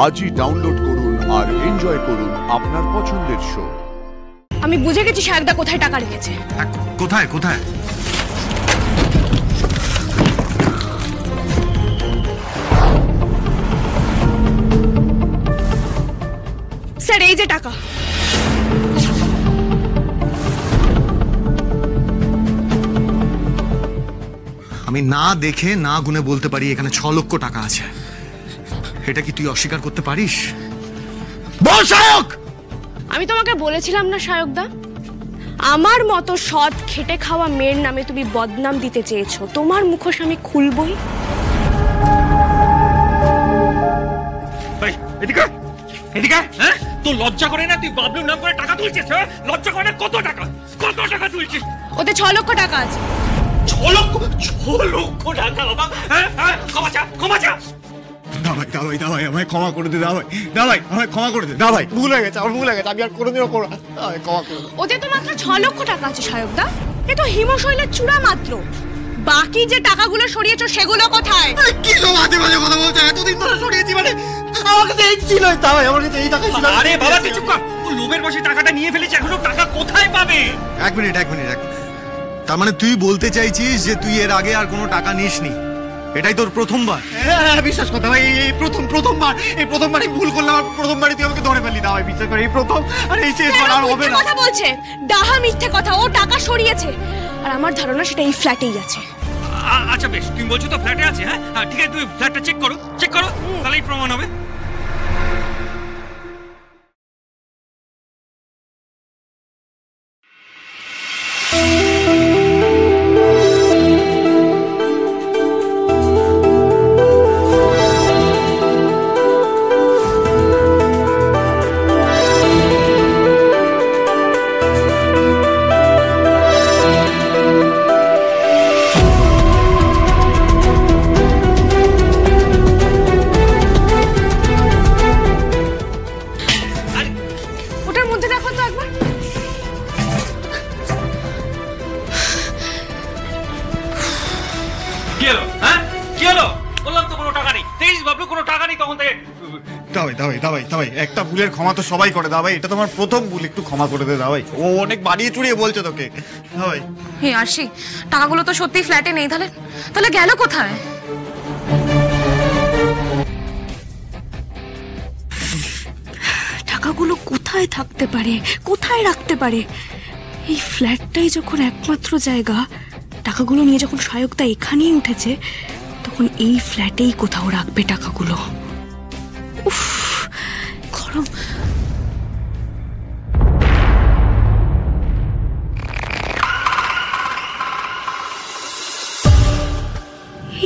আজই ডাউনলোড করুন আর এনজয় করুন আপনার পছন্দের শো। আমি বুঝে গেছি শায়কদা কোথায় টাকা রেখেছে। কোথায় কোথায়? স্যার এই যে টাকা। আমি না দেখে না গুনে বলতে পারি এখানে 6 লক্ষ টাকা আছে। এটা কি তুই অস্বীকার করতে পারিস? বল শায়ক! আমি তোমাকে বলেছিলাম না শায়কদা, আমার মতো সৎ খেটে খাওয়া মেয়ের নামে তুমি বদনাম দিতে চেয়েছো, তোমার মুখোশ আমি খুলবই। এদিকে এদিকে, হ্যাঁ তোর লজ্জা করে না? তুই বাবলুর নাম করে টাকা তুলছিস? লজ্জা করে না? কত টাকা তুলছিস? ওতে 6 লক্ষ টাকা আছে। 6 লক্ষ টাকা? বাবা ক্ষমা চা। দাবাই আমায় ক্ষমা করে দে। দাবাই আমায় ক্ষমা করে দে। দাবাই ভুল হয়ে গেছে, আমি আর কোনোদিনও করব না। ক্ষমা করে দে। ওতে তো মাত্র 6 লক্ষ টাকা আছে শায়কদা। এ তো হিমশৈলের চূড়া মাত্র। বাকি যে টাকাগুলো সরিয়েছো সেগুলো কোথায়? কি সব আজে বাজে কথা বলছো? এতদিন ধরে সরিয়েছি মানে আমার কাছে এই ছিল। দাবাই আমার কাছে এই টাকা ছিল। আরে বাবা তুই চুপ কর। ও লোভের বশে টাকাটা নিয়ে ফেলেছে, এখনো টাকা কোথায় পাবে? এক মিনিট। তার মানে তুই বলতে চাইছিস যে তুই এর আগে আর কোনো টাকা নিসনি? এটাই তোর প্রথমবার? হ্যাঁ বিশ্বাস কর ভাই, এই প্রথমবারই ভুল করলাম। আর প্রথমবারই তুই আমাকে ধরে ফেললি। না ভাই বিশ্বাস কর, এই প্রথম আর এই শেষবার আর হবে না। কথা বলছে ডাহা মিথ্যে কথা। ও টাকা সরিয়েছে আর আমার ধারণা সেটা এই ফ্ল্যাটেই আছে। আচ্ছা বেশ, তুমি বলছো তো ফ্ল্যাটে আছে। হ্যাঁ ঠিক আছে, তুমি ফ্ল্যাটটা চেক করো, তাহলেই প্রমাণ হবে। দাবাই একটা ভুলের ক্ষমা তো সবাই করে। দাবাই এটা তোমার প্রথম ভুল, একটু ক্ষমা করে দে। দাবাই ও অনেক বাড়িয়ে চুড়িয়ে বলছে তোকে। দাবাই হে আরশি, টাকাগুলো তো সত্যি ফ্ল্যাটে নেই। তাহলে গেল কোথায়? টাকাগুলো কোথায় থাকতে পারে, কোথায় রাখতে পারে? এই ফ্ল্যাটটাই যখন একমাত্র জায়গা, টাকাগুলো নিয়ে যখন শায়কদা এখানেই উঠেছে, তখন এই ফ্ল্যাটেই কোথাও রাখবে টাকাগুলো। উফ গরম।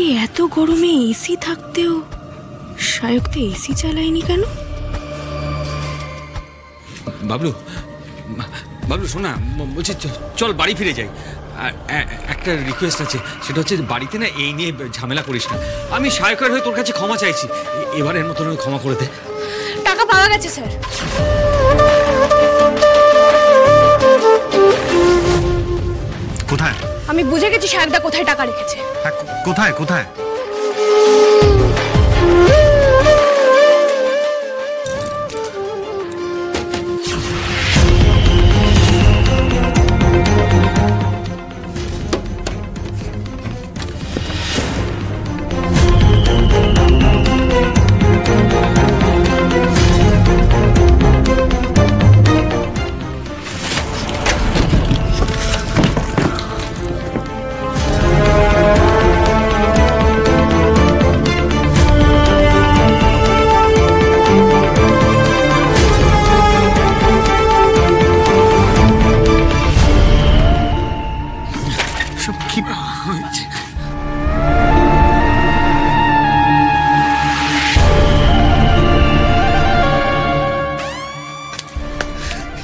এই এত গরমে এসি থাকতেও শায়কদা এসি চালায়নি কেন? বাবলু শোনা, বলছি চল বাড়ি ফিরে যাই। আর একটা রিকোয়েস্ট আছে, সেটা হচ্ছে বাড়িতে না এই নিয়ে ঝামেলা করিস না। আমি শায়কের হয়ে তোর কাছে ক্ষমা চাইছি, এবারের মতন ক্ষমা করে দে। টাকা পাওয়া গেছে স্যার। কোথায়? আমি বুঝে গেছি শায়কদা কোথায় টাকা রেখেছে। কোথায়?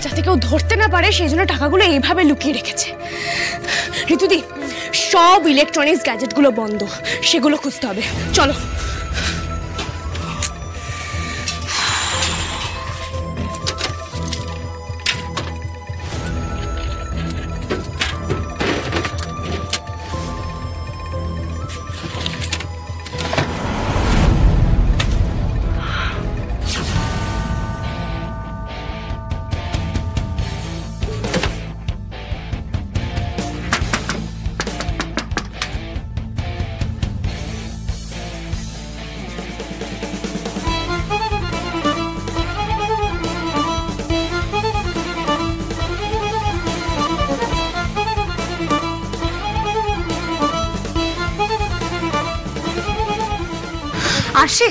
যাতে কেউ ধরতে না পারে সেই জন্য টাকাগুলো এইভাবে লুকিয়ে রেখেছে। ঋতুদি, সব ইলেকট্রনিক্স গ্যাজেটগুলো বন্ধ, সেগুলো খুঁজতে হবে। চলো। আসে।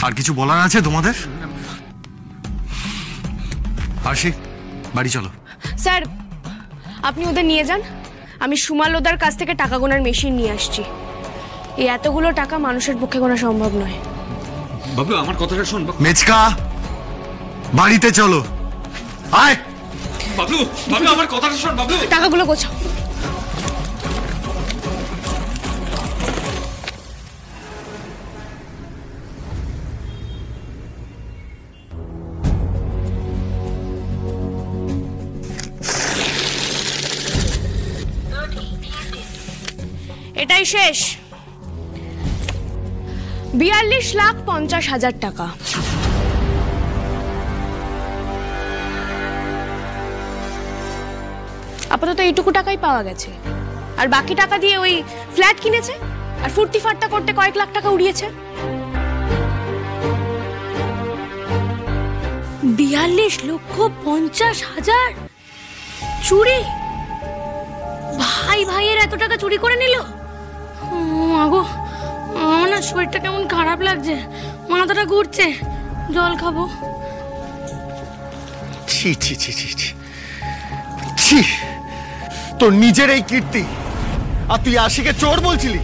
আর কিছু বলার আছে তোমাদের? আরশি, বাড়ি চলো। স্যার, আপনি ওদের নিয়ে যান, আমি সুমালোদার কাছ থেকে টাকা গোনার মেশিন নিয়ে আসছি। এই এতগুলো টাকা মানুষের পক্ষে গোনা সম্ভব নয়। বাবলু, আমার কথাটা শোন। মেচকা, বাড়িতে চলো। আয় বাবলু, বাবলু, আমার কথাটা শোন। বাবলু, টাকাগুলো গোছাও। এটাই শেষ। 42,50,000 টাকা। আপাতত এইটুকু টাকাই পাওয়া গেছে, আর বাকি টাকা দিয়ে ওই ফ্ল্যাট কিনেছে আর ফুর্তি ফাট্টা করতে কয়েক লাখ টাকা উড়িয়েছে। 42,50,000 চুরি? ভাই ভাইয়ের এত টাকা চুরি করে নিল? মাগো, আমার না শরীরটা কেমন খারাপ লাগছে, মাথাটা ঘুরছে, জল খাবো। ছি ছি ছি ছি ছি ছি, তোর নিজের এই কীর্তি, আর তুই আশিকে চোর বলছিলি?